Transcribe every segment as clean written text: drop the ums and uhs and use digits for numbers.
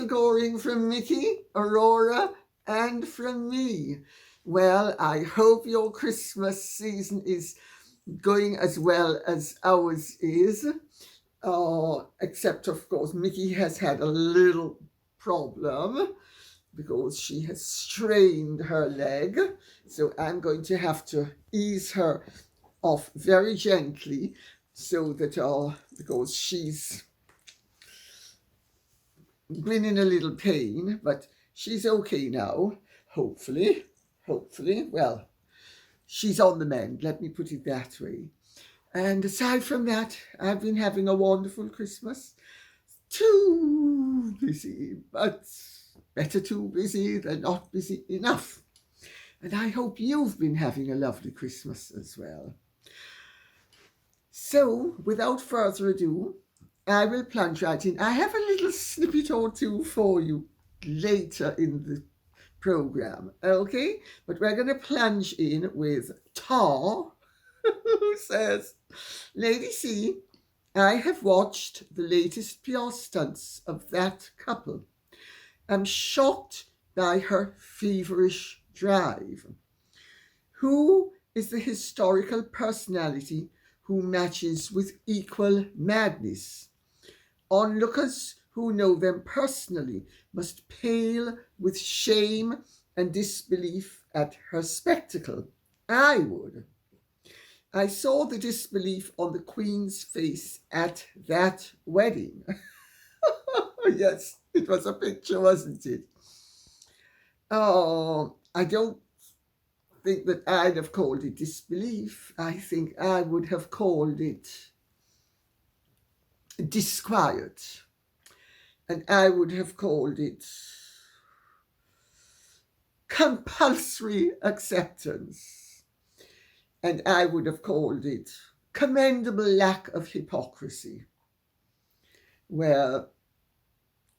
going from Mickey, Aurora, and from me. Well, I hope your Christmas season is going as well as ours is. Except, of course, Mickey has had a little problem because she has strained her leg. So I'm going to have to ease her off very gently so that, because she's been in a little pain, but she's okay now, hopefully. Well, she's on the mend, let me put it that way. And aside from that, I've been having a wonderful Christmas. Too busy, but better too busy than not busy enough. And I hope you've been having a lovely Christmas as well. So, without further ado, I will plunge right in. I have a little snippet or two for you later in the program, okay? But we're going to plunge in with Tar, who says, Lady C, I have watched the latest PR stunts of that couple. I'm shocked by her feverish drive. Who is the historical personality who matches with equal madness? Onlookers who know them personally must pale with shame and disbelief at her spectacle. I would. I saw the disbelief on the Queen's face at that wedding. Yes, it was a picture, wasn't it? I don't think that I'd have called it disbelief. I think I would have called it disquiet. And I would have called it compulsory acceptance. And I would have called it commendable lack of hypocrisy, where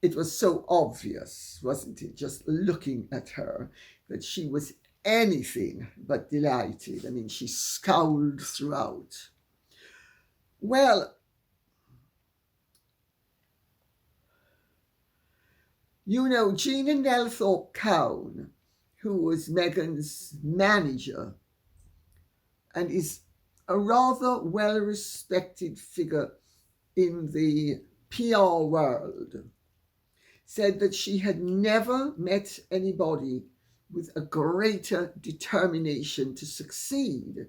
it was so obvious, wasn't it, just looking at her, that she was anything but delighted. I mean, she scowled throughout. Well, you know, Gina Cown, who was Meghan's manager and is a rather well-respected figure in the PR world, said that she had never met anybody with a greater determination to succeed.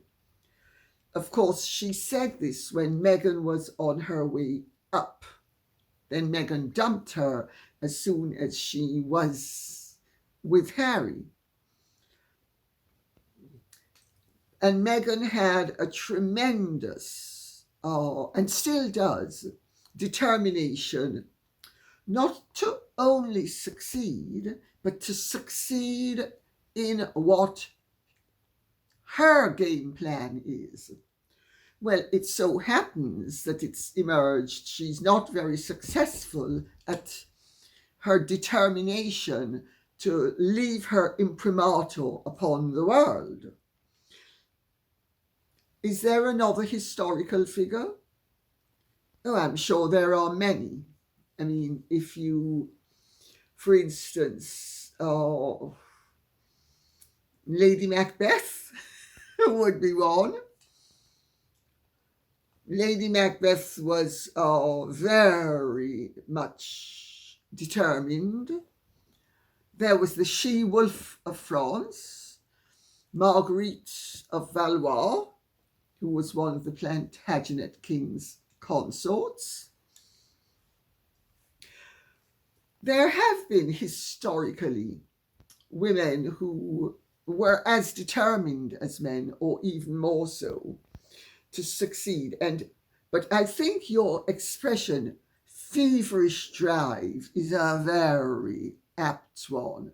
Of course, she said this when Meghan was on her way up. Then Meghan dumped her as soon as she was with Harry. And Meghan had a tremendous, and still does, determination not to only succeed, but to succeed in what her game plan is. Well, it so happens that it's emerged she's not very successful at her determination to leave her imprimatur upon the world. Is there another historical figure? Oh, I'm sure there are many. I mean, if you, for instance, Lady Macbeth would be one. Lady Macbeth was very much determined. There was the she-wolf of France, Marguerite of Valois, who was one of the Plantagenet king's consorts. There have been historically women who were as determined as men, or even more so, to succeed. But I think your expression, feverish drive, is a very apt one.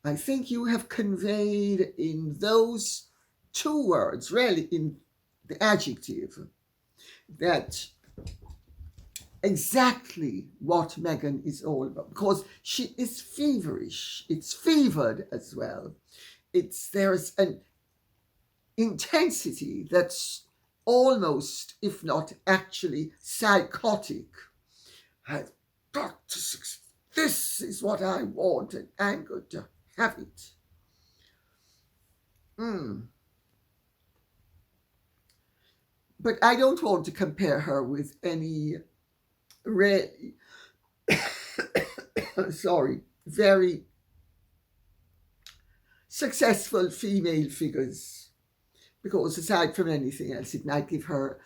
I think you have conveyed in those two words, really in the adjective, that exactly what Meghan is all about, because she is feverish. It's fevered as well. There's an intensity that's almost, if not actually, psychotic. I've got to succeed. This is what I want and I'm going to have it. But I don't want to compare her with any very successful female figures, because aside from anything else, it might give her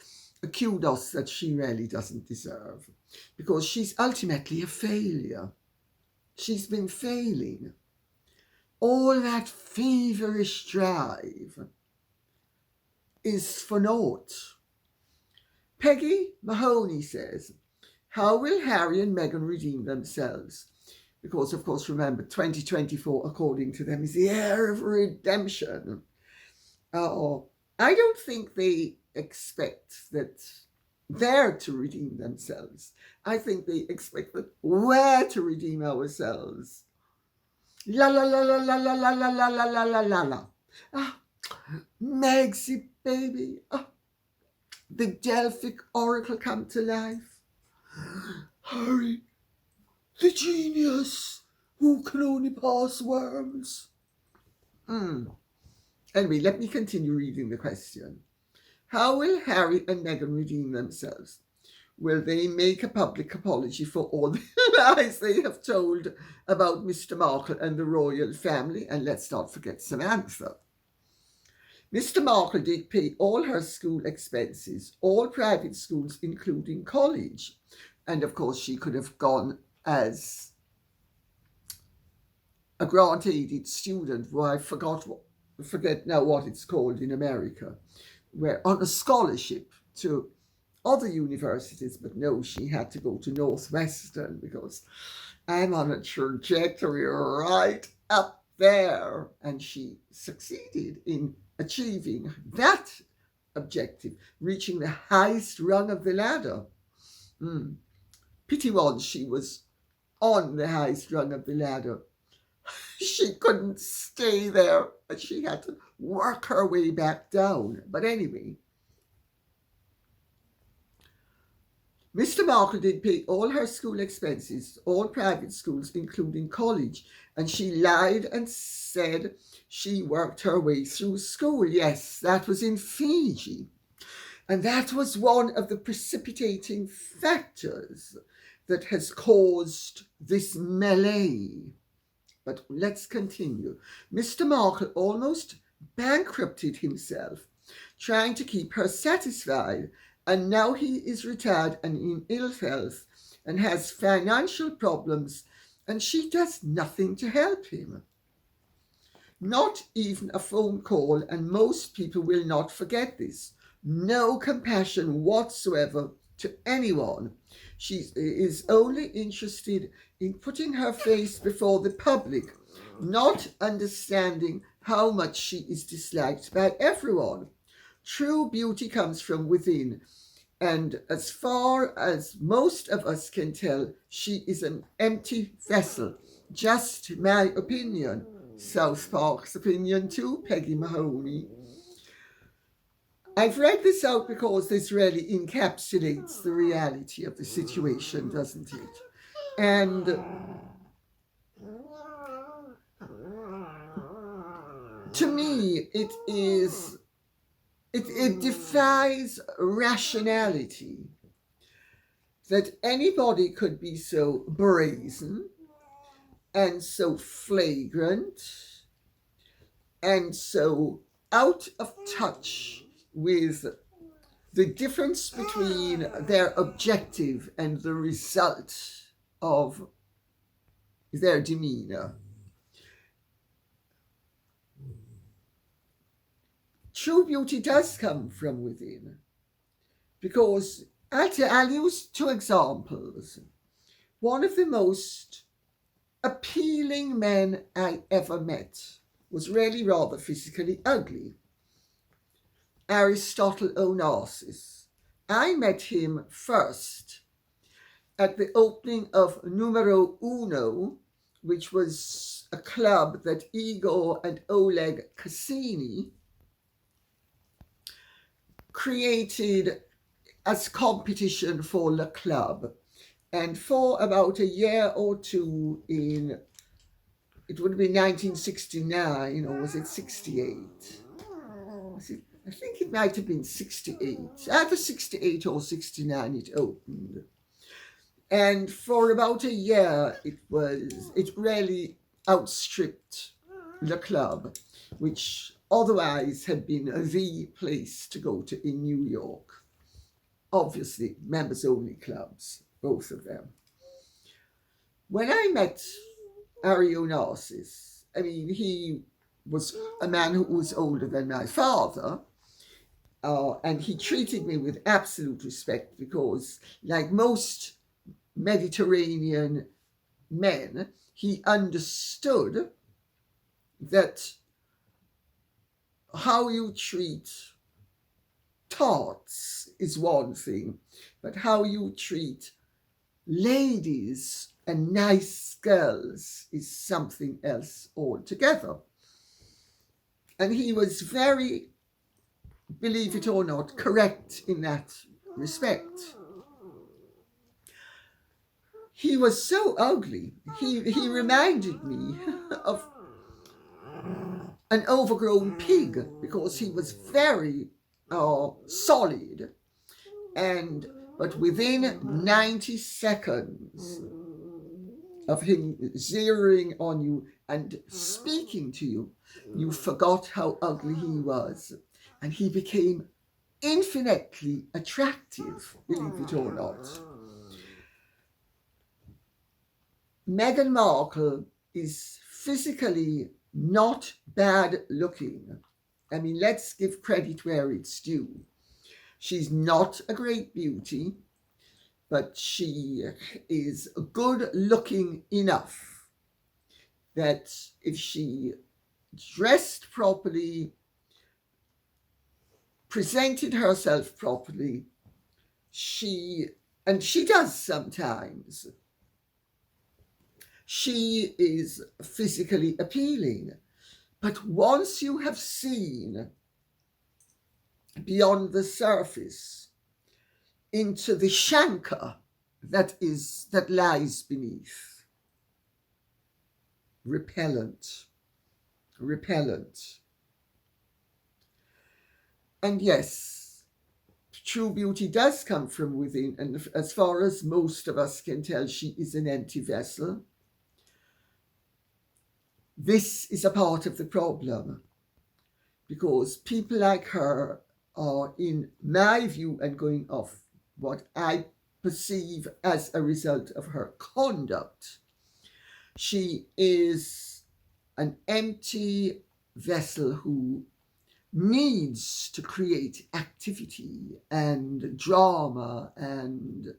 a kudos that she really doesn't deserve, because she's ultimately a failure. She's been failing. All that feverish drive is for naught. Peggy Mahoney says, how will Harry and Meghan redeem themselves? Because, of course, remember, 2024, according to them, is the year of redemption. I don't think they expect that they're to redeem themselves. I think they expect that we're to redeem ourselves. La la la la la la la la la la la la la la. Ah, Megsy, baby. Ah, the Delphic oracle come to life. Harry, the genius who can only pass worms. Anyway, let me continue reading the question. How will Harry and Meghan redeem themselves? Will they make a public apology for all the lies they have told about Mr. Markle and the royal family? And let's not forget Samantha. Mr. Markle did pay all her school expenses, all private schools, including college. And of course, she could have gone as a grant-aided student, who I forget now what it's called in America, where on a scholarship to other universities, but no, she had to go to Northwestern because I'm on a trajectory right up there. And she succeeded in achieving that objective, reaching the highest rung of the ladder. Pity was she was on the highest rung of the ladder. She couldn't stay there, but she had to work her way back down. But anyway, Mr. Markle did pay all her school expenses, all private schools, including college, and she lied and said she worked her way through school. Yes, that was in Fiji. And that was one of the precipitating factors that has caused this melee. But let's continue. Mr. Markle almost bankrupted himself trying to keep her satisfied, and now he is retired and in ill health and has financial problems, and she does nothing to help him. Not even a phone call, and most people will not forget this. No compassion whatsoever to anyone. She is only interested in putting her face before the public, not understanding how much she is disliked by everyone. True beauty comes from within, and as far as most of us can tell, she is an empty vessel. Just my opinion. South Park's opinion too, Peggy Mahoney. I've read this out because this really encapsulates the reality of the situation, doesn't it? And to me, it defies rationality that anybody could be so brazen and so flagrant and so out of touch with the difference between their objective and the result of their demeanor. True beauty does come from within, because I'll use two examples. One of the most appealing men I ever met was really rather physically ugly. Aristotle Onassis. I met him first at the opening of Numero Uno, which was a club that Igor and Oleg Cassini created as competition for the club. And for about a year or two it would have been 1969, or was it 68? I think it might have been 68. Either 68 or 69 it opened. And for about a year it really outstripped the club, which otherwise had been the place to go to in New York. Obviously, members only clubs, both of them. When I met Ario Narcis, I mean, he was a man who was older than my father, and he treated me with absolute respect because, like most Mediterranean men, he understood that how you treat tarts is one thing, but how you treat ladies and nice girls is something else altogether. And he was very, believe it or not, correct in that respect. He was so ugly. He reminded me of an overgrown pig because he was very solid, but within 90 seconds of him zeroing on you and speaking to you, you forgot how ugly he was, and he became infinitely attractive, believe it or not. Meghan Markle is physically not bad looking. I mean, let's give credit where it's due. She's not a great beauty, but she is good looking enough that if she dressed properly, presented herself properly, and she does sometimes, she is physically appealing. But once you have seen beyond the surface into the chancre that lies beneath, repellent. And yes, true beauty does come from within, and as far as most of us can tell, she is an empty vessel. This is a part of the problem, because people like her are, in my view, and going off what I perceive as a result of her conduct, she is an empty vessel who needs to create activity and drama and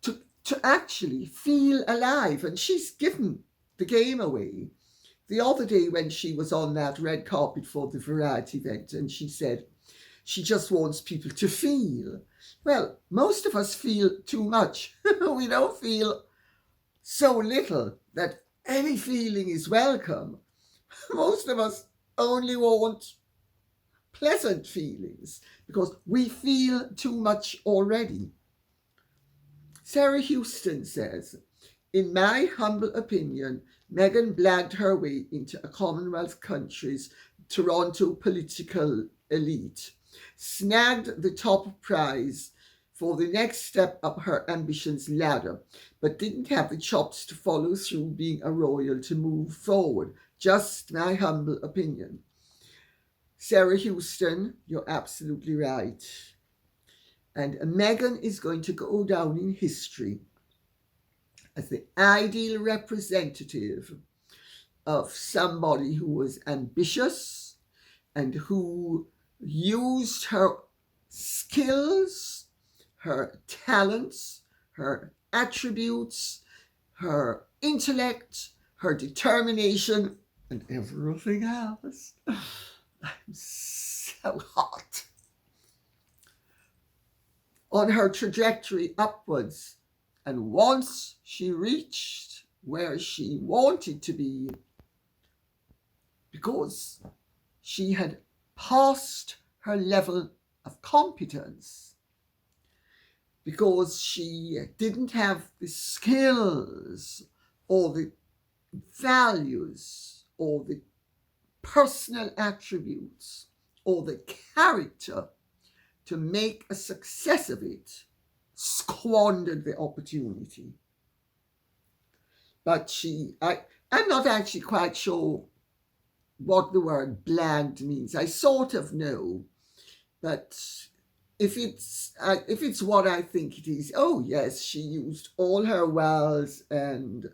to actually feel alive. And she's given the game away. The other day when she was on that red carpet for the variety event, and she said she just wants people to feel. Well, most of us feel too much. We don't feel so little that any feeling is welcome. Most of us only want pleasant feelings because we feel too much already. Sarah Houston says, in my humble opinion, Meghan blagged her way into a Commonwealth country's Toronto political elite, snagged the top prize for the next step up her ambitions ladder, but didn't have the chops to follow through being a royal to move forward. Just my humble opinion. Sarah Houston, you're absolutely right. And Meghan is going to go down in history as the ideal representative of somebody who was ambitious and who used her skills, her talents, her attributes, her intellect, her determination, and everything else. I'm so hot. On her trajectory upwards. And once she reached where she wanted to be, because she had passed her level of competence, because she didn't have the skills or the values or the personal attributes or the character to make a success of it, squandered the opportunity. But I'm not actually quite sure what the word blagged means. I sort of know, but if it's what I think it is, oh yes, she used all her wiles and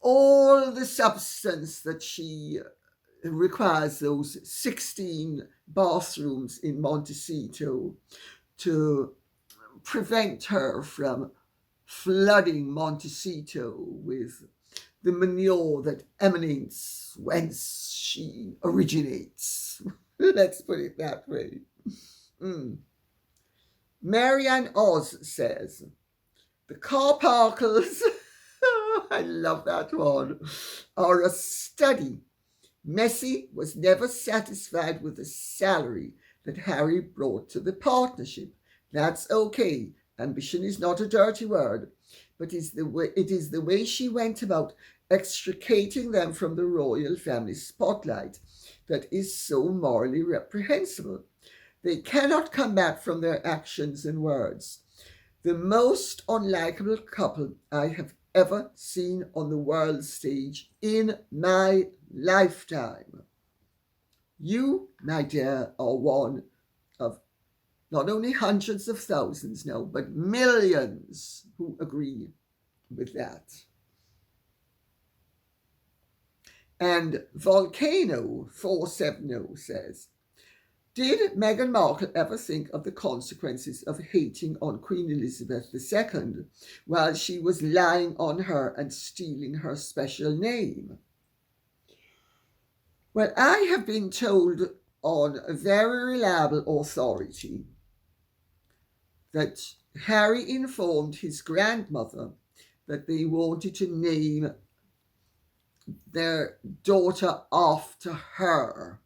all the substance that she requires, those 16 bathrooms in Montecito, to prevent her from flooding Montecito with the manure that emanates whence she originates. Let's put it that way. Marianne Oz says, the Carparkles, I love that one, are a study. Messi was never satisfied with the salary that Harry brought to the partnership. That's okay. Ambition is not a dirty word, but it is the way she went about extricating them from the royal family spotlight that is so morally reprehensible. They cannot come back from their actions and words. The most unlikable couple I have ever seen on the world stage in my lifetime. You, my dear, are one of not only hundreds of thousands now, but millions who agree with that. And Volcano 470 says, did Meghan Markle ever think of the consequences of hating on Queen Elizabeth II while she was lying on her and stealing her special name? Well, I have been told on a very reliable authority that Harry informed his grandmother that they wanted to name their daughter after her.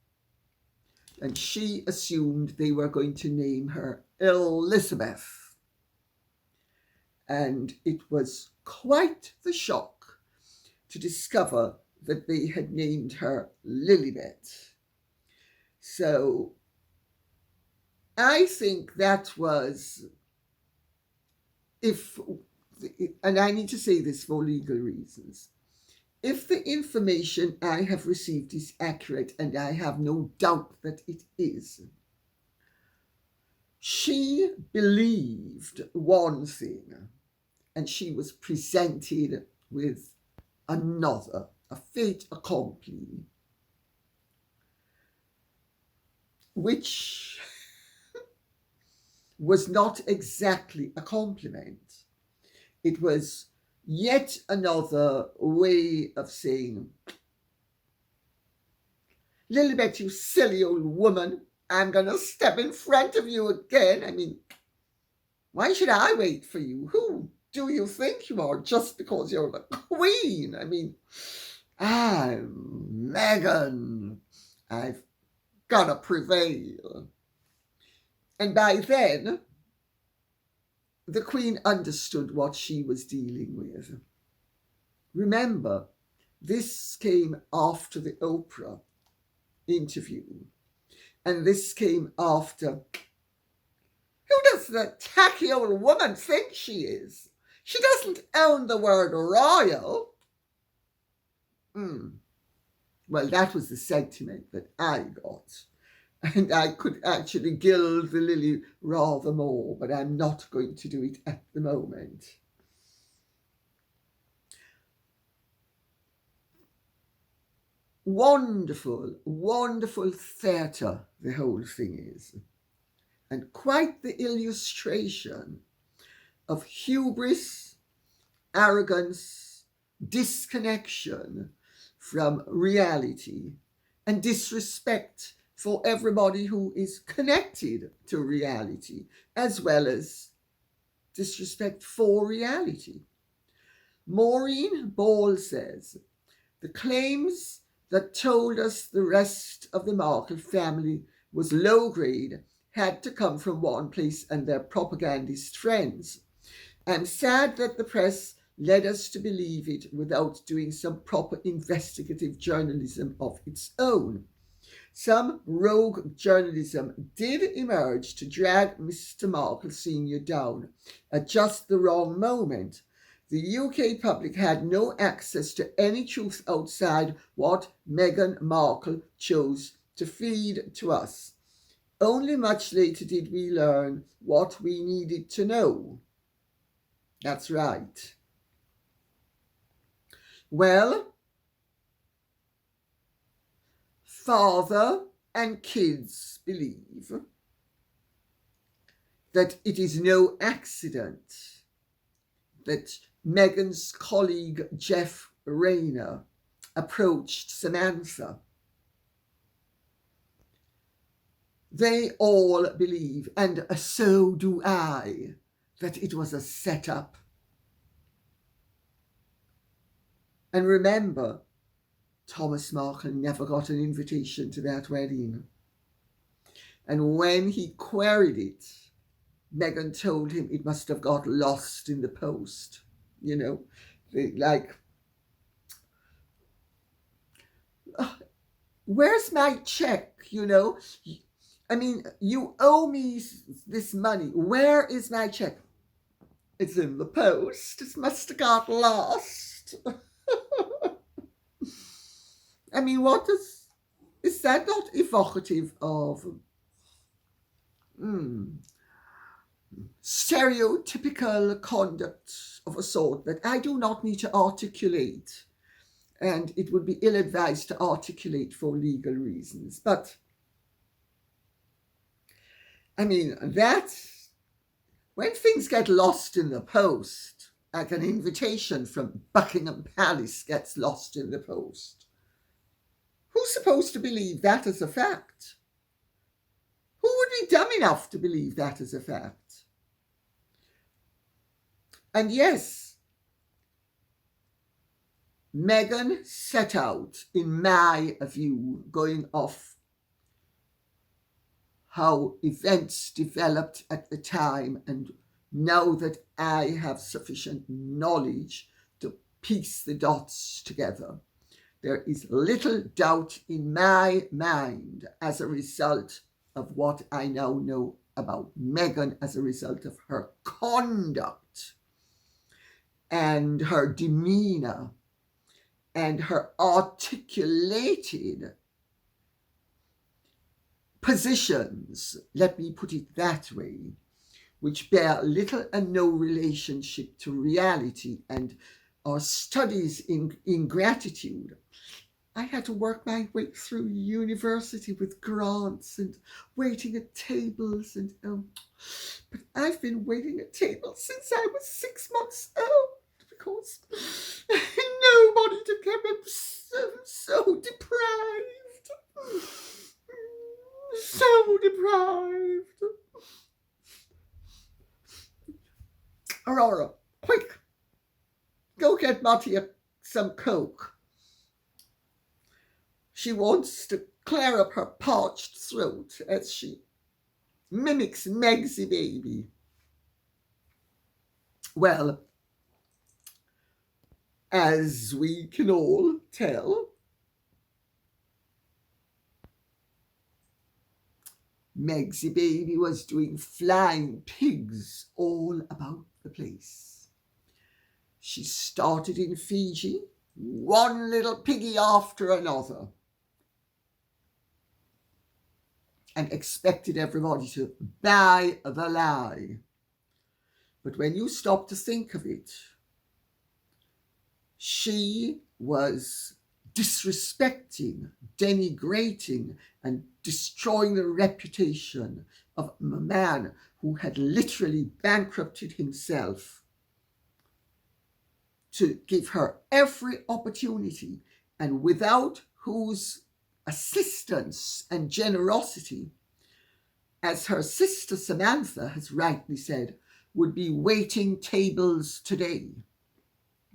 And she assumed they were going to name her Elizabeth. And it was quite the shock to discover that they had named her Lilibet. So I think that was, and I need to say this for legal reasons, if the information I have received is accurate, and I have no doubt that it is, she believed one thing and she was presented with another, a fait accompli, which was not exactly a compliment. It was yet another way of saying, Lilibet, you silly old woman, I'm going to step in front of you again. I mean, why should I wait for you? Who do you think you are just because you're the queen? I mean, I'm Meghan. I've got to prevail. And by then, the Queen understood what she was dealing with. Remember, this came after the Oprah interview. And this came after, who does the tacky old woman think she is? She doesn't own the word royal. Well, that was the sentiment that I got. And I could actually gild the lily rather more, but I'm not going to do it at the moment. Wonderful, wonderful theatre the whole thing is. And quite the illustration of hubris, arrogance, disconnection from reality, and disrespect for everybody who is connected to reality, as well as disrespect for reality. Maureen Ball says, the claims that told us the rest of the Markle family was low grade had to come from one place and their propagandist friends. I'm sad that the press led us to believe it without doing some proper investigative journalism of its own. Some rogue journalism did emerge to drag Mr. Markle Sr. down at just the wrong moment. The UK public had no access to any truth outside what Meghan Markle chose to feed to us. Only much later did we learn what we needed to know. That's right. Well, father and kids believe that it is no accident that Meghan's colleague Jeff Rayner approached Samantha. They all believe, and so do I, that it was a setup. And remember, Thomas Markle never got an invitation to that wedding. And when he queried it, Meghan told him it must have got lost in the post. You know, where's my check, you know? I mean, you owe me this money. Where is my check? It's in the post. It must have got lost. I mean, is that not evocative of stereotypical conduct of a sort that I do not need to articulate, and it would be ill-advised to articulate for legal reasons. But I mean, when things get lost in the post, like an invitation from Buckingham Palace gets lost in the post, who's supposed to believe that as a fact? Who would be dumb enough to believe that as a fact? And yes, Meghan set out, in my view, going off how events developed at the time, and now that I have sufficient knowledge to piece the dots together, there is little doubt in my mind as a result of what I now know about Meghan, as a result of her conduct and her demeanour and her articulated positions, let me put it that way, which bear little and no relationship to reality and are studies in gratitude. I had to work my way through university with grants and waiting at tables, and but I've been waiting at tables since I was 6 months old, because nobody to keep him so deprived. So deprived. Aurora, quick, go get Matty some coke. She wants to clear up her parched throat as she mimics Megsy baby. Well, as we can all tell, Megsy baby was doing flying pigs all about the place. She started in Fiji, one little piggy after another, and expected everybody to buy the lie. But when you stop to think of it, she was disrespecting, denigrating, and destroying the reputation of a man who had literally bankrupted himself to give her every opportunity, and without whose assistance and generosity, as her sister Samantha has rightly said, would be waiting tables today,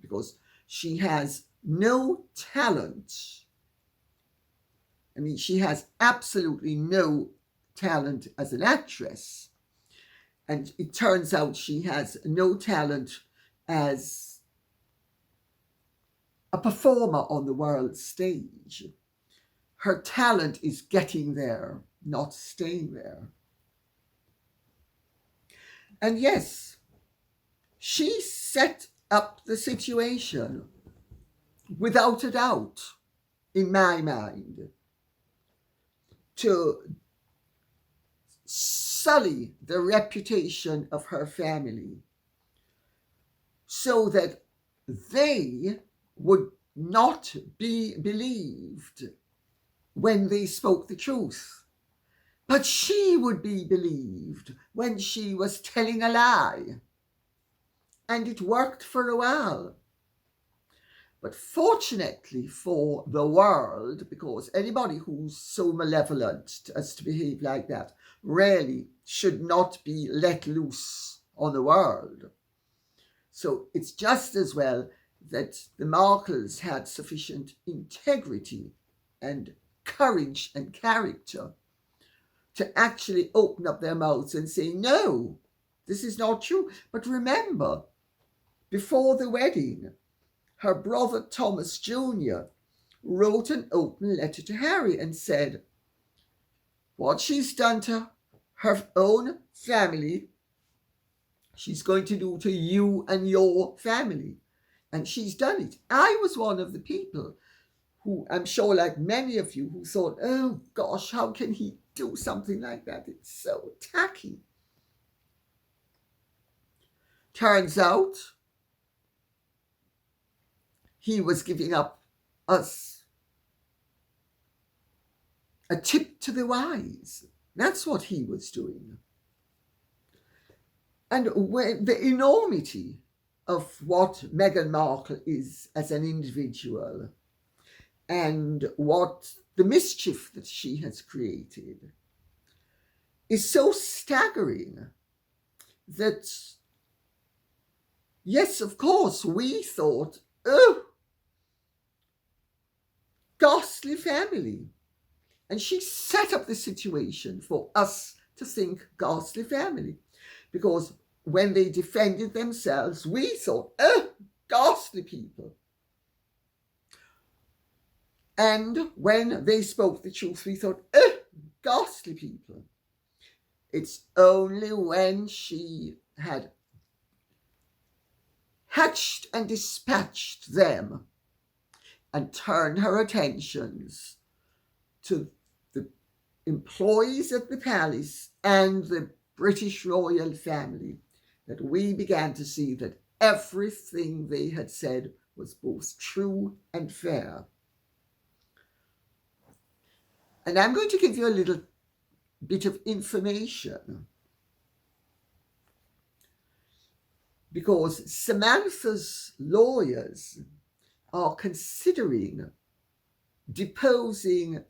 because she has no talent. I mean, she has absolutely no talent as an actress. And it turns out she has no talent as a performer on the world stage. Her talent is getting there, not staying there. And yes, she set up the situation without a doubt, in my mind, to sully the reputation of her family so that they would not be believed when they spoke the truth. But she would be believed when she was telling a lie. And it worked for a while. But fortunately for the world, because anybody who's so malevolent as to behave like that really should not be let loose on the world. So it's just as well that the Markles had sufficient integrity and courage and character to actually open up their mouths and say, no, this is not true. But remember, before the wedding, her brother Thomas Jr. wrote an open letter to Harry and said, what she's done to her own family, she's going to do to you and your family. And she's done it. I was one of the people who, I'm sure like many of you, who thought, oh gosh, how can he do something like that? It's so tacky. Turns out, he was giving up us a tip to the wise. That's what he was doing. And when the enormity of what Meghan Markle is as an individual and what the mischief that she has created is so staggering that, yes, of course, we thought, oh, ghastly family. And she set up the situation for us to think ghastly family. Because when they defended themselves, we thought, oh, ghastly people. And when they spoke the truth, we thought, oh, ghastly people. It's only when she had hatched and dispatched them and turned her attentions to the employees at the palace and the British royal family that we began to see that everything they had said was both true and fair. And I'm going to give you a little bit of information, because Samanthas' lawyers are considering deposing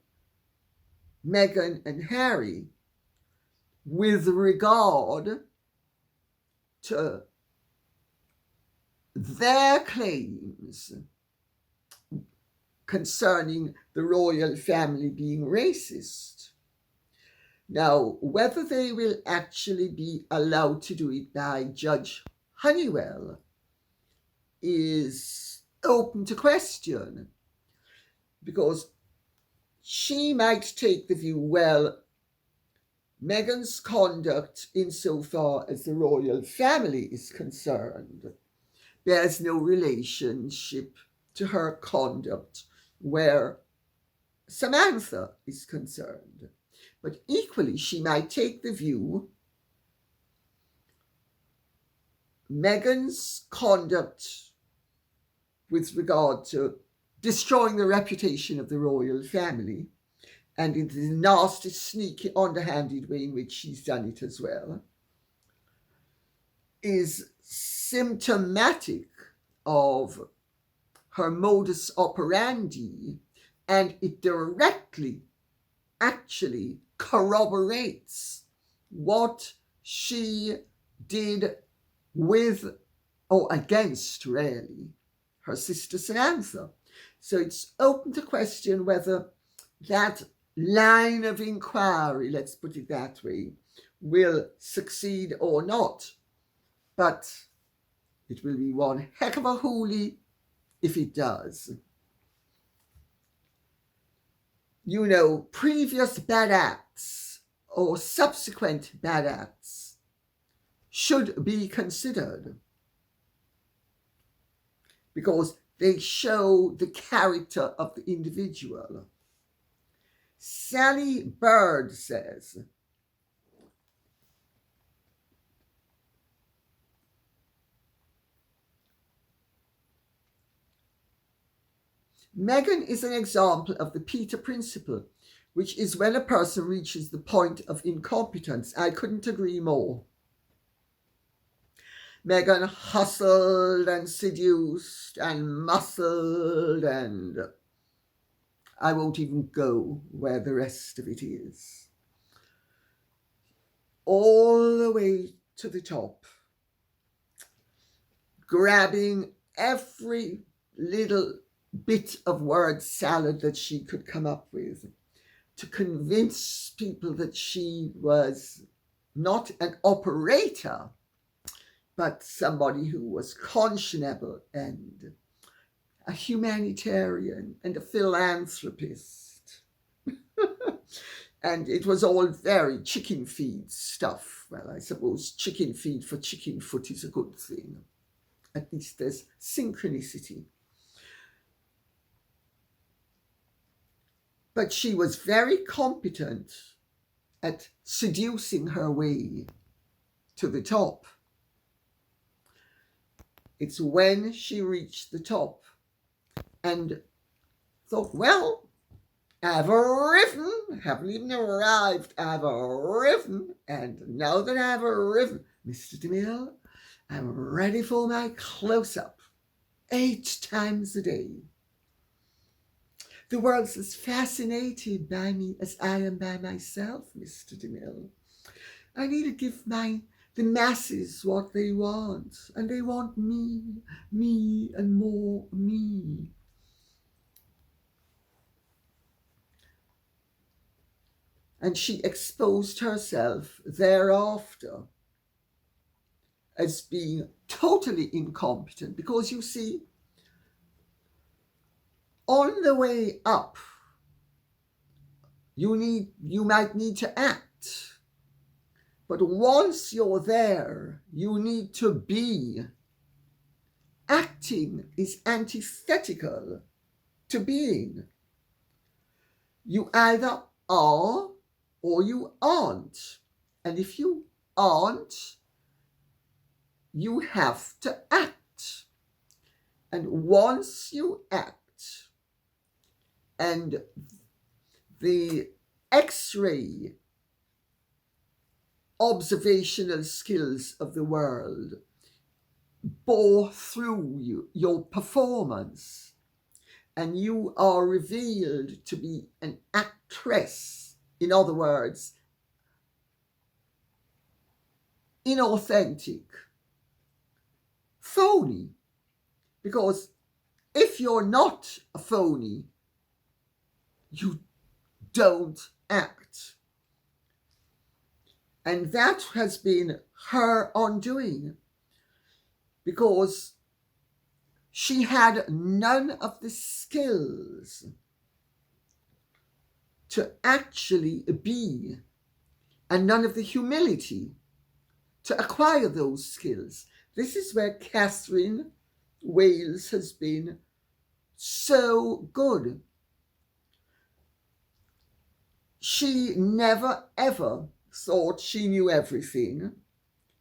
Meghan and Harry with regard to their claims concerning the royal family being racist. Now, whether they will actually be allowed to do it by Judge Honeywell is open to question, because she might take the view, well, Meghan's conduct insofar as the royal family is concerned bears no relationship to her conduct where Samantha is concerned. But equally, she might take the view Meghan's conduct with regard to destroying the reputation of the royal family, and in the nasty, sneaky, underhanded way in which she's done it as well, is symptomatic of her modus operandi, and it directly actually corroborates what she did with, or against really, her sister Samantha. So it's open to question whether that line of inquiry, let's put it that way, will succeed or not. But it will be one heck of a hoolie if it does. You know, previous bad acts or subsequent bad acts should be considered because they show the character of the individual. Sally Bird says, Meghan is an example of the Peter principle, which is when a person reaches the point of incompetence. I couldn't agree more. Meghan hustled and seduced and muscled, and I won't even go where the rest of it is. All the way to the top, grabbing every little bit of word salad that she could come up with to convince people that she was not an operator, but somebody who was conscionable and a humanitarian and a philanthropist. And it was all very chicken feed stuff. Well, I suppose chicken feed for chicken foot is a good thing. At least there's synchronicity. But she was very competent at seducing her way to the top. It's when she reached the top and thought, well, I've arriven, haven't even arrived, I've arriven, and now that I've arriven, Mr. DeMille, I'm ready for my close-up 8 times a day. The world's as fascinated by me as I am by myself, Mr. DeMille. I need to give the masses what they want, and they want me, and more me. And she exposed herself thereafter as being totally incompetent, because you see, on the way up, you might need to act. But once you're there, you need to be. Acting is antithetical to being. You either are or you aren't. And if you aren't, you have to act. And once you act, and the X-ray observational skills of the world bore through your performance, and you are revealed to be an actress. In other words, inauthentic, phony. Because if you're not a phony, you don't act. And that has been her undoing, because she had none of the skills to actually be, and none of the humility to acquire those skills. This is where Catherine Wales has been so good. She never ever thought she knew everything,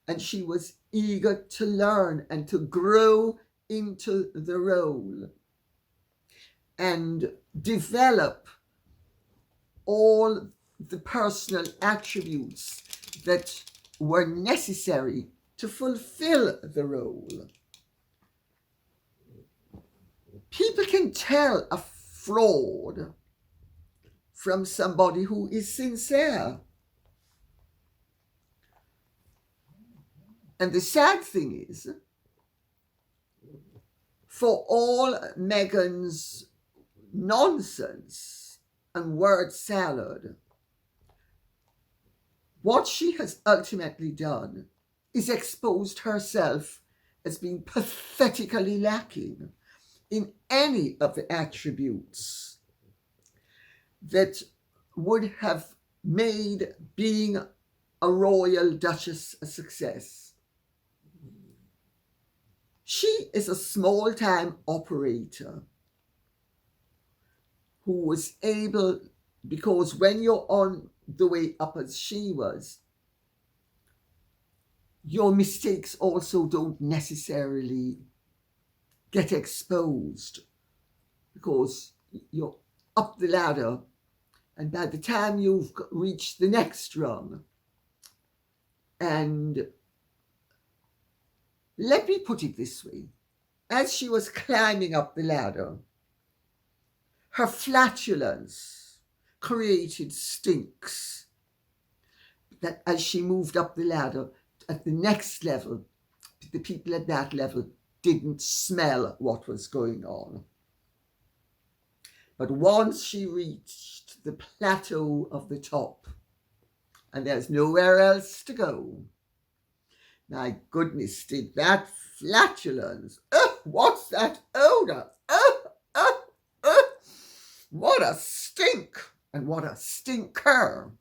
and she was eager to learn and to grow into the role and develop all the personal attributes that were necessary to fulfill the role. People can tell a fraud from somebody who is sincere. And the sad thing is, for all Meghan's nonsense, and word salad, what she has ultimately done is exposed herself as being pathetically lacking in any of the attributes that would have made being a royal duchess a success. She is a small-time operator who was able, because when you're on the way up as she was, your mistakes also don't necessarily get exposed because you're up the ladder, and by the time you've reached the next rung, and let me put it this way, as she was climbing up the ladder, her flatulence created stinks that as she moved up the ladder at the next level, the people at that level didn't smell what was going on. But once she reached the plateau of the top, and there's nowhere else to go, my goodness, did that flatulence, what's that odor? What a stink, and what a stinker.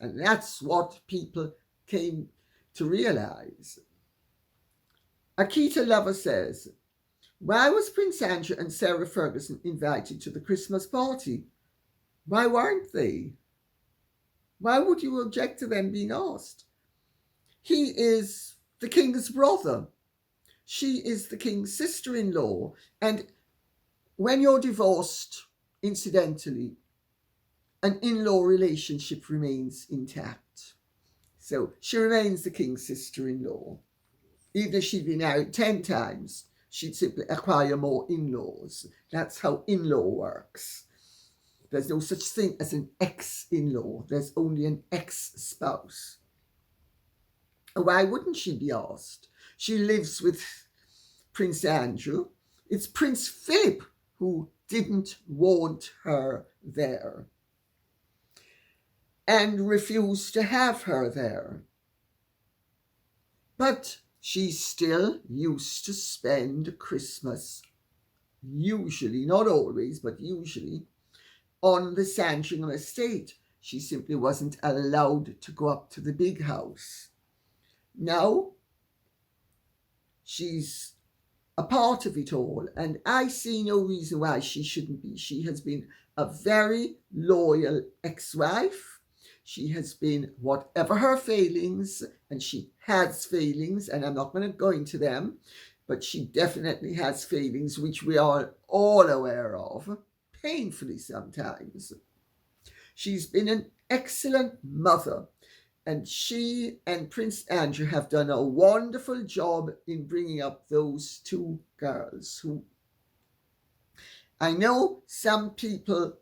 And that's what people came to realize. Akita Lover says, why was Prince Andrew and Sarah Ferguson invited to the Christmas party? Why weren't they? Why would you object to them being asked? He is the king's brother. She is the king's sister-in-law. And when you're divorced, incidentally, an in-law relationship remains intact. So she remains the king's sister-in-law. Even if she'd been married 10 times, she'd simply acquire more in-laws. That's how in-law works. There's no such thing as an ex-in-law. There's only an ex-spouse. Why wouldn't she be asked? She lives with Prince Andrew. It's Prince Philip who didn't want her there and refused to have her there. But she still used to spend Christmas, usually, not always, but usually, on the Sandringham estate. She simply wasn't allowed to go up to the big house. Now, she's a part of it all, and I see no reason why she shouldn't be. She has been a very loyal ex-wife. She has been, whatever her failings, and she has failings, and I'm not going to go into them, but she definitely has failings, which we are all aware of, painfully sometimes. She's been an excellent mother, and she and Prince Andrew have done a wonderful job in bringing up those two girls who, I know some people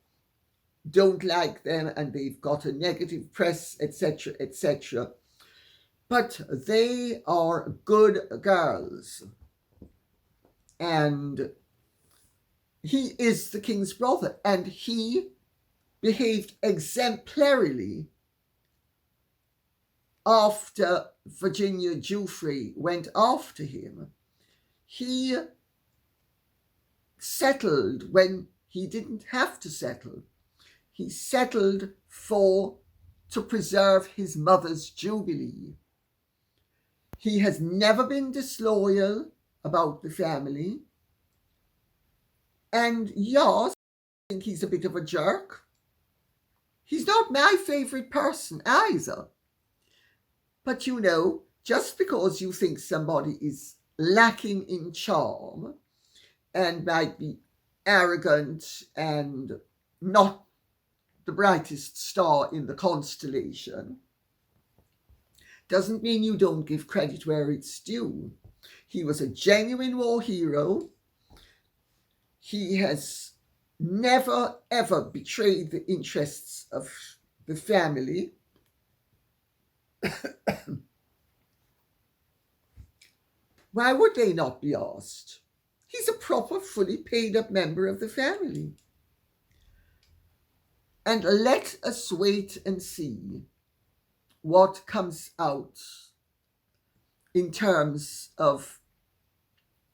don't like them and they've got a negative press, etc., etc., but they are good girls. And he is the king's brother, and he behaved exemplarily after Virginia Giuffre went after him. He settled when he didn't have to settle. He settled to preserve his mother's jubilee. He has never been disloyal about the family. And yes, I think he's a bit of a jerk. He's not my favourite person either. But you know, just because you think somebody is lacking in charm and might be arrogant and not the brightest star in the constellation, doesn't mean you don't give credit where it's due. He was a genuine war hero. He has never, ever betrayed the interests of the family. Why would they not be asked? He's a proper, fully paid up member of the family. And let us wait and see what comes out in terms of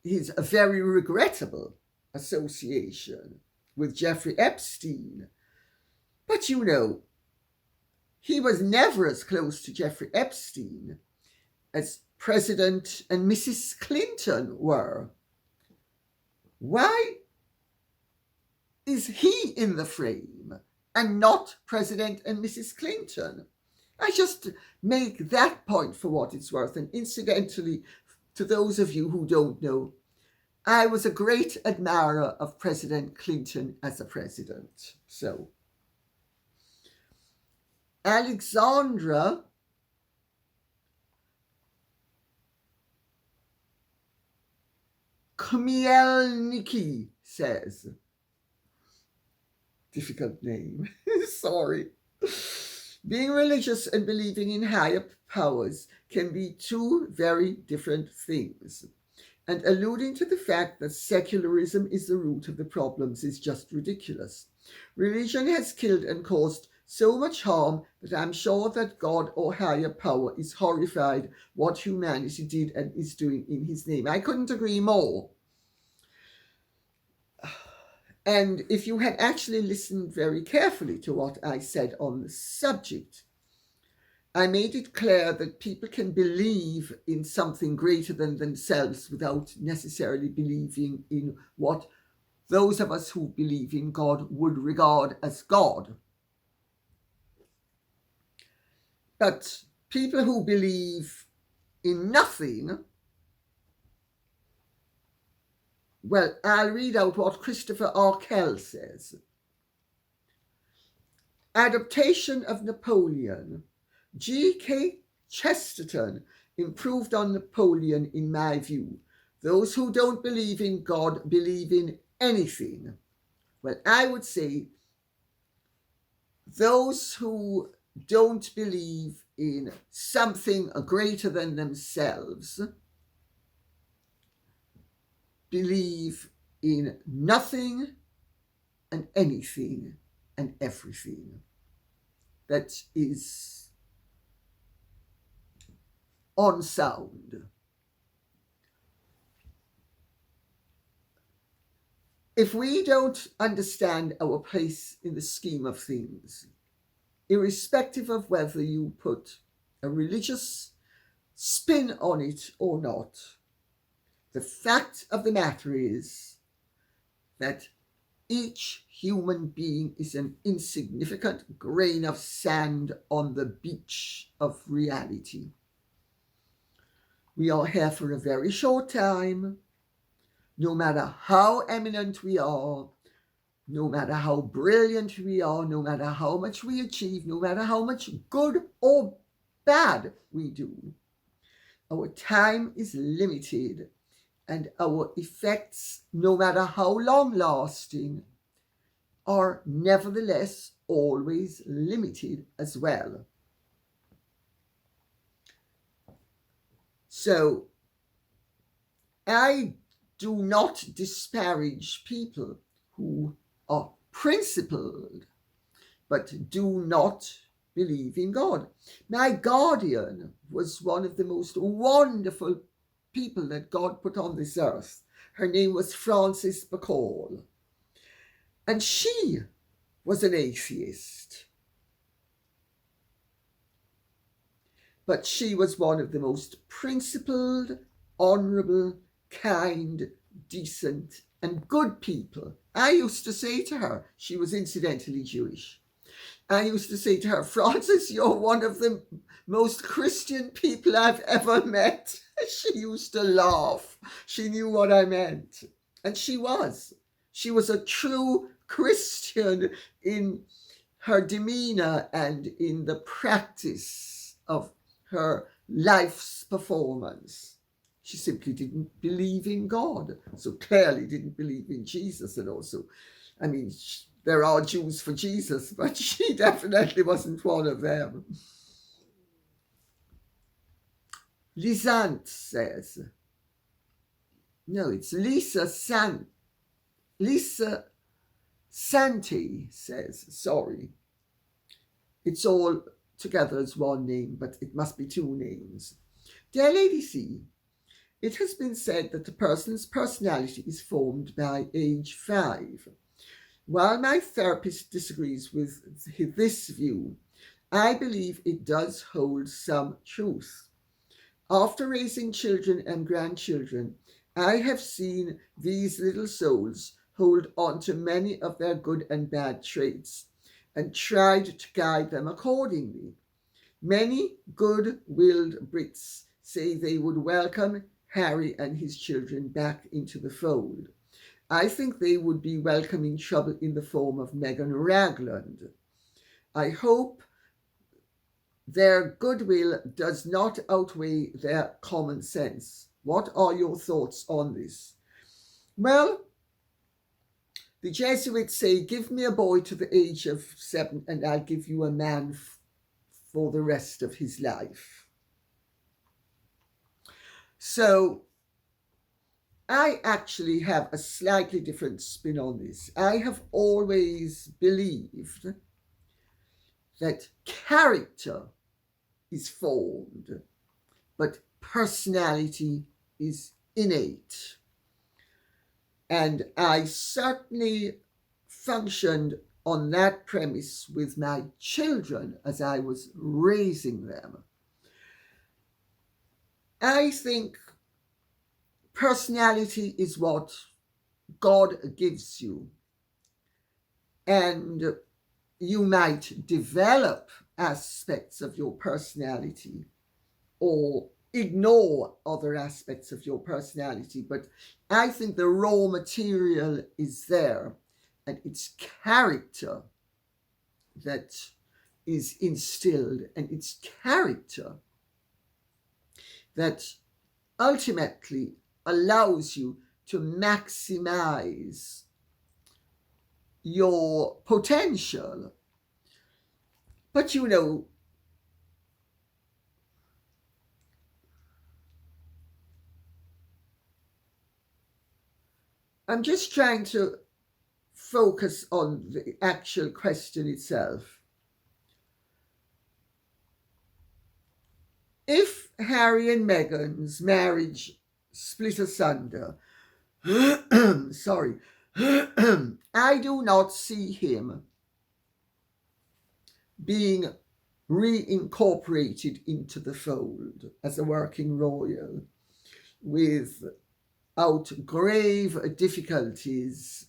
his very regrettable association with Jeffrey Epstein. But you know, he was never as close to Jeffrey Epstein as President and Mrs. Clinton were. Why is he in the frame and not President and Mrs. Clinton? I just make that point for what it's worth. And incidentally, to those of you who don't know, I was a great admirer of President Clinton as a president. So, Alexandra Kelnik says, difficult name, sorry. Being religious and believing in higher powers can be two very different things. And alluding to the fact that secularism is the root of the problems is just ridiculous. Religion has killed and caused so much harm that I'm sure that God or higher power is horrified what humanity did and is doing in his name. I couldn't agree more. And if you had actually listened very carefully to what I said on the subject, I made it clear that people can believe in something greater than themselves without necessarily believing in what those of us who believe in God would regard as God. But people who believe in nothing, well, I'll read out what Christopher Arkell says. Adaptation of Napoleon. G.K. Chesterton improved on Napoleon in my view. Those who don't believe in God believe in anything. Well, I would say those who don't believe in something greater than themselves believe in nothing and anything and everything. That is unsound. If we don't understand our place in the scheme of things, irrespective of whether you put a religious spin on it or not, the fact of the matter is that each human being is an insignificant grain of sand on the beach of reality. We are here for a very short time. No matter how eminent we are, no matter how brilliant we are, no matter how much we achieve, no matter how much good or bad we do, our time is limited. And our effects, no matter how long-lasting, are nevertheless always limited as well. So, I do not disparage people who are principled, but do not believe in God. My guardian was one of the most wonderful people that God put on this earth. Her name was Frances Bacall. And she was an atheist. But she was one of the most principled, honourable, kind, decent, and good people. I used to say to her, she was incidentally Jewish, I used to say to her, Frances, you're one of the most Christian people I've ever met. She used to laugh. She knew what I meant. And she was. She was a true Christian in her demeanour and in the practice of her life's performance. She simply didn't believe in God. So clearly didn't believe in Jesus. And also, I mean, there are Jews for Jesus, but she definitely wasn't one of them. Lisant says, no, it's Lisa Santi says, sorry. It's all together as one name, but it must be two names. Dear Lady C, it has been said that a person's personality is formed by age 5. While my therapist disagrees with this view, I believe it does hold some truth. After raising children and grandchildren, I have seen these little souls hold on to many of their good and bad traits and tried to guide them accordingly. Many good-willed Brits say they would welcome Harry and his children back into the fold. I think they would be welcoming trouble in the form of Meghan Ragland. I hope their goodwill does not outweigh their common sense. What are your thoughts on this? Well, the Jesuits say, give me a boy to the age of 7 and I'll give you a man for the rest of his life. So I actually have a slightly different spin on this. I have always believed that character is formed, but personality is innate. And I certainly functioned on that premise with my children as I was raising them. I think personality is what God gives you. And you might develop aspects of your personality or ignore other aspects of your personality. But I think the raw material is there, and it's character that is instilled, and it's character that ultimately allows you to maximize your potential. But you know, I'm just trying to focus on the actual question itself. If Harry and Meghan's marriage split asunder, sorry, I do not see him being reincorporated into the fold as a working royal without grave difficulties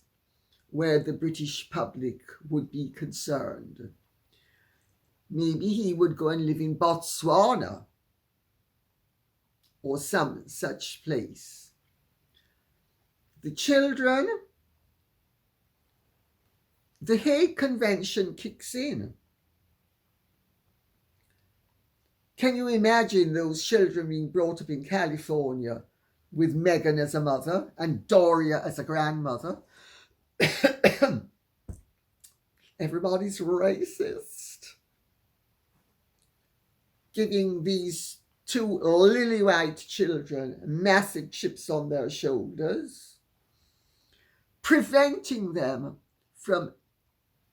where the British public would be concerned. Maybe he would go and live in Botswana or some such place. The children, the Hague Convention kicks in. Can you imagine those children being brought up in California with Meghan as a mother and Doria as a grandmother? Everybody's racist. Giving these two lily-white children massive chips on their shoulders, preventing them from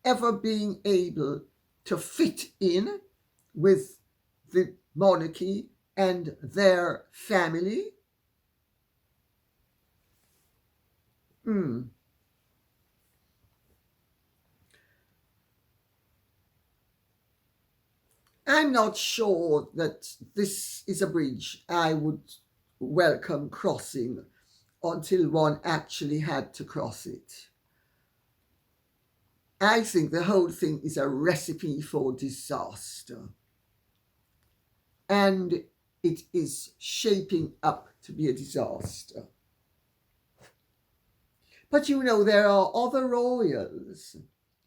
ever being able to fit in with the monarchy and their family. I'm not sure that this is a bridge I would welcome crossing until one actually had to cross it. I think the whole thing is a recipe for disaster. And it is shaping up to be a disaster. But you know, there are other royals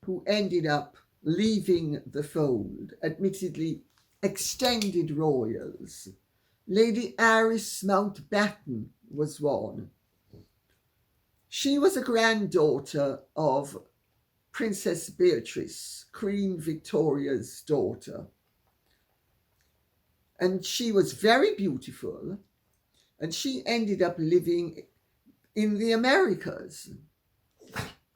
who ended up leaving the fold, admittedly extended royals. Lady Iris Mountbatten was one. She was a granddaughter of Princess Beatrice, Queen Victoria's daughter. And she was very beautiful, and she ended up living in the Americas.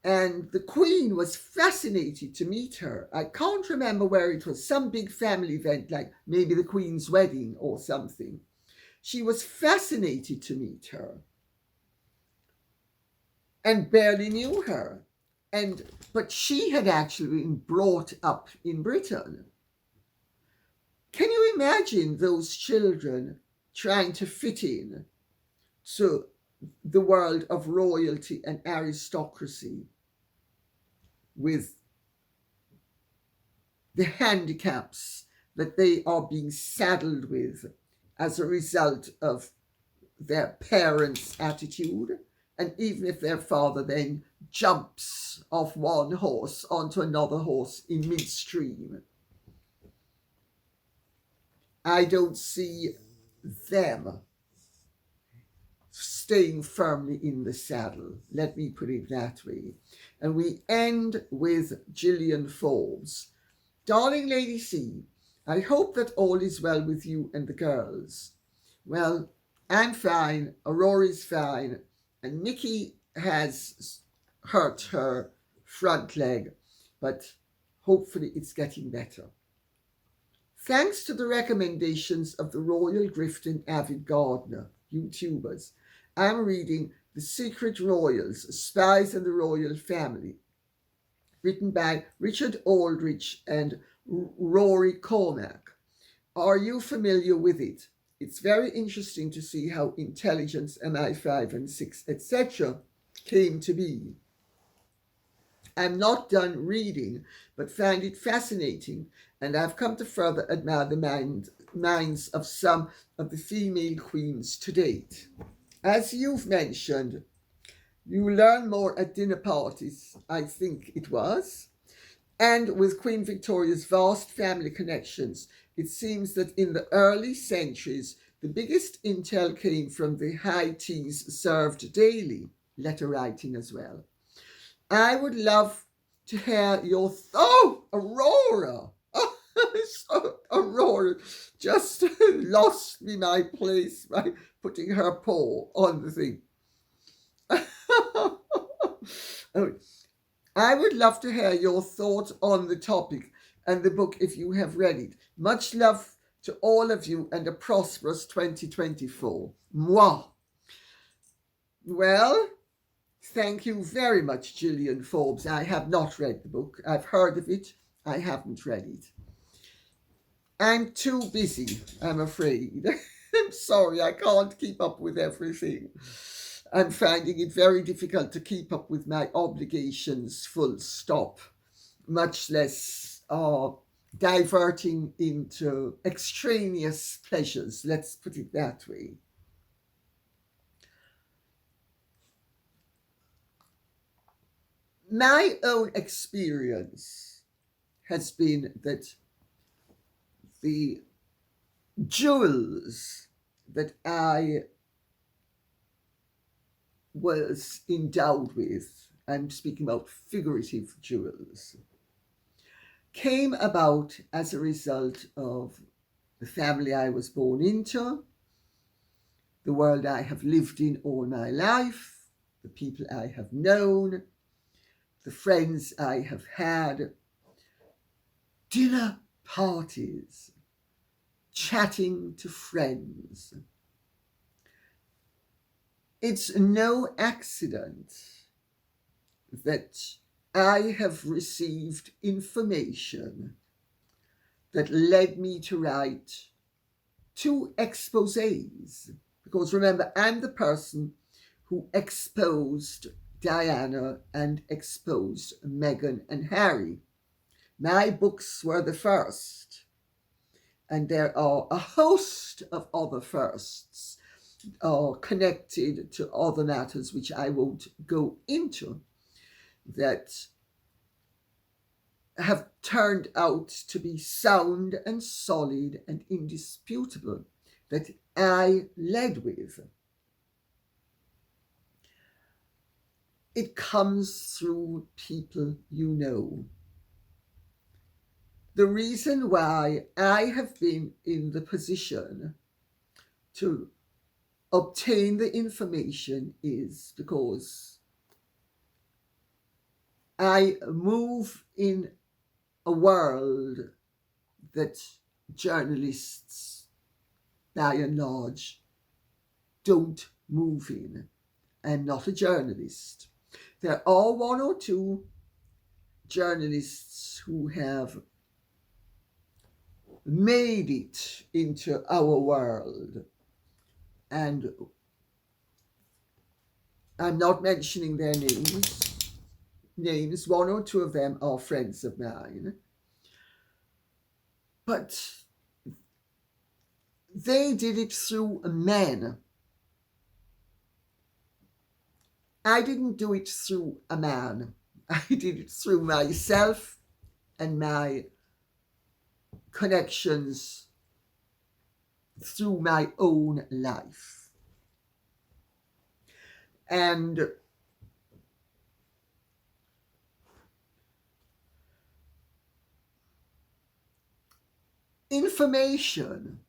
And the Queen was fascinated to meet her. I can't remember where it was, some big family event, like maybe the Queen's wedding or something. She was fascinated to meet her and barely knew her. But she had actually been brought up in Britain. Can you imagine those children trying to fit in to the world of royalty and aristocracy with the handicaps that they are being saddled with as a result of their parents' attitude? And even if their father then jumps off one horse onto another horse in midstream, I don't see them staying firmly in the saddle. Let me put it that way. And we end with Gillian Forbes. Darling Lady C, I hope that all is well with you and the girls. Well, I'm fine, Aurora's fine, and Nikki has hurt her front leg, but hopefully it's getting better. Thanks to the recommendations of the Royal Grifton Avid Gardener YouTubers, I'm reading The Secret Royals, Spies in the Royal Family, written by Richard Aldrich and Rory Cormack. Are you familiar with it? It's very interesting to see how intelligence, MI5 and 6, etc. came to be. I'm not done reading, but find it fascinating, and I've come to further admire the minds of some of the female queens to date. As you've mentioned, you learn more at dinner parties, I think it was, and with Queen Victoria's vast family connections, it seems that in the early centuries, the biggest intel came from the high teas served daily, letter writing as well. I would love to hear your Aurora! Aurora just lost me my place by putting her paw on the thing. I would love to hear your thoughts on the topic and the book if you have read it. Much love to all of you and a prosperous 2024. Mwah! Well, thank you very much, Gillian Forbes. I have not read the book. I've heard of it. I haven't read it. I'm too busy, I'm afraid. I'm sorry, I can't keep up with everything. I'm finding it very difficult to keep up with my obligations, full stop, much less diverting into extraneous pleasures, let's put it that way. My own experience has been that the jewels that I was endowed with, I'm speaking about figurative jewels, came about as a result of the family I was born into, the world I have lived in all my life, the people I have known, the friends I have had, dinner parties, chatting to friends. It's no accident that I have received information that led me to write 2 exposés. Because remember, I'm the person who exposed Diana and exposed Meghan and Harry. My books were the first, and there are a host of other firsts connected to other matters which I won't go into, that have turned out to be sound and solid and indisputable, that I led with. It comes through people you know. The reason why I have been in the position to obtain the information is because I move in a world that journalists, by and large, don't move in. I'm not a journalist. There are one or two journalists who have made it into our world, and I'm not mentioning their names. One or two of them are friends of mine, but they did it through men. I didn't do it through a man. I did it through myself and my connections through my own life. And information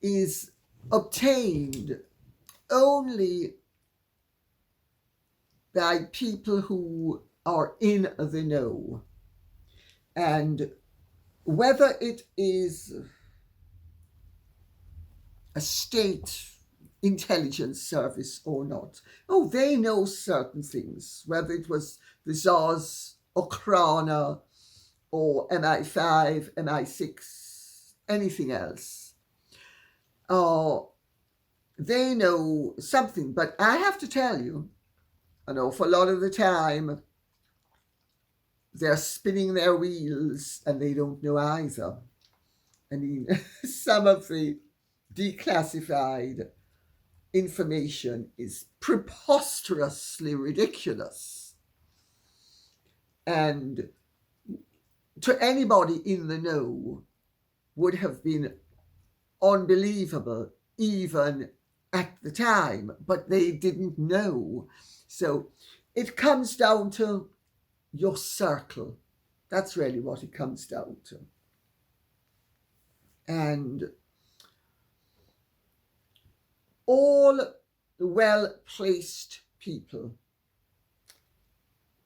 is obtained only by people who are in the know. And whether it is a state intelligence service or not, they know certain things, whether it was the Tsar's Okhrana or MI5, MI6, anything else. They know something, but I have to tell you, an awful lot of the time, they're spinning their wheels and they don't know either. I mean, some of the declassified information is preposterously ridiculous. And to anybody in the know would have been unbelievable even at the time, but they didn't know. So it comes down to your circle. That's really what it comes down to. And all well-placed people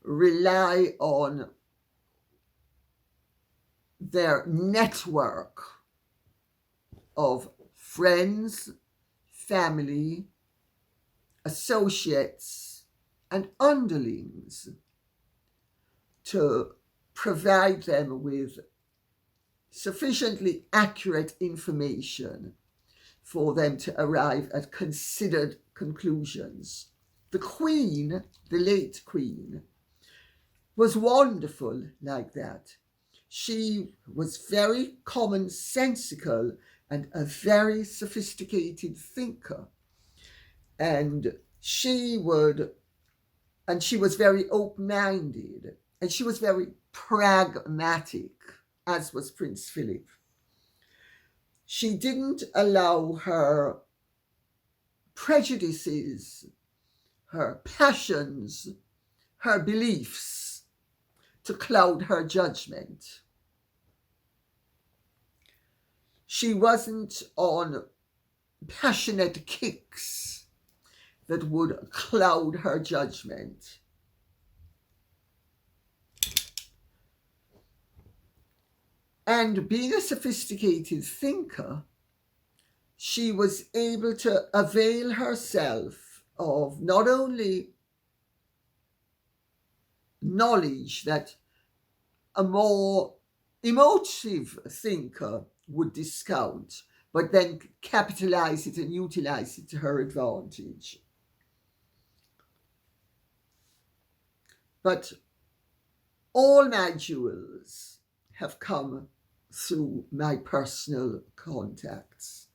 rely on their network of friends, family, associates, and underlings to provide them with sufficiently accurate information for them to arrive at considered conclusions. The Queen, the late Queen, was wonderful like that. She was very commonsensical and a very sophisticated thinker. And she was very open-minded, and she was very pragmatic, as was Prince Philip. She didn't allow her prejudices, her passions, her beliefs to cloud her judgment. She wasn't on passionate kicks that would cloud her judgment. And being a sophisticated thinker, she was able to avail herself of not only knowledge that a more emotive thinker would discount, but then capitalize it and utilize it to her advantage. But all my jewels have come through my personal contacts.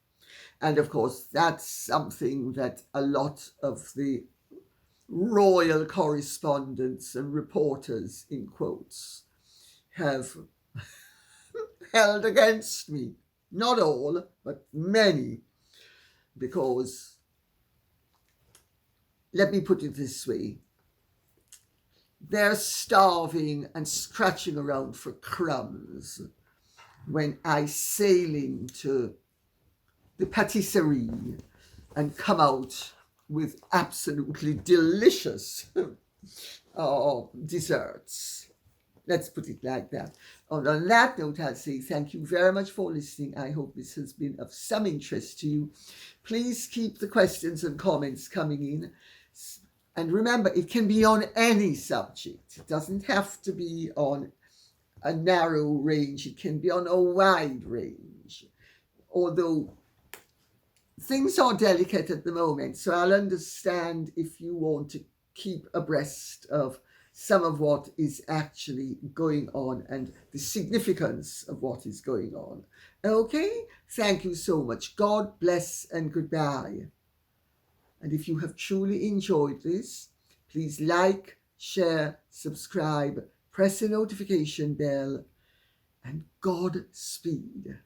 And of course, that's something that a lot of the royal correspondents and reporters, in quotes, have held against me. Not all, but many. Because, let me put it this way, they're starving and scratching around for crumbs when I sail into the patisserie and come out with absolutely delicious desserts. Let's put it like that. And on that note, I'll say thank you very much for listening. I hope this has been of some interest to you. Please keep the questions and comments coming in. And remember, it can be on any subject. It doesn't have to be on a narrow range. It can be on a wide range. Although things are delicate at the moment, so I'll understand if you want to keep abreast of some of what is actually going on and the significance of what is going on. Okay? Thank you so much. God bless and goodbye. And if you have truly enjoyed this, please like, share, subscribe, press the notification bell, and Godspeed.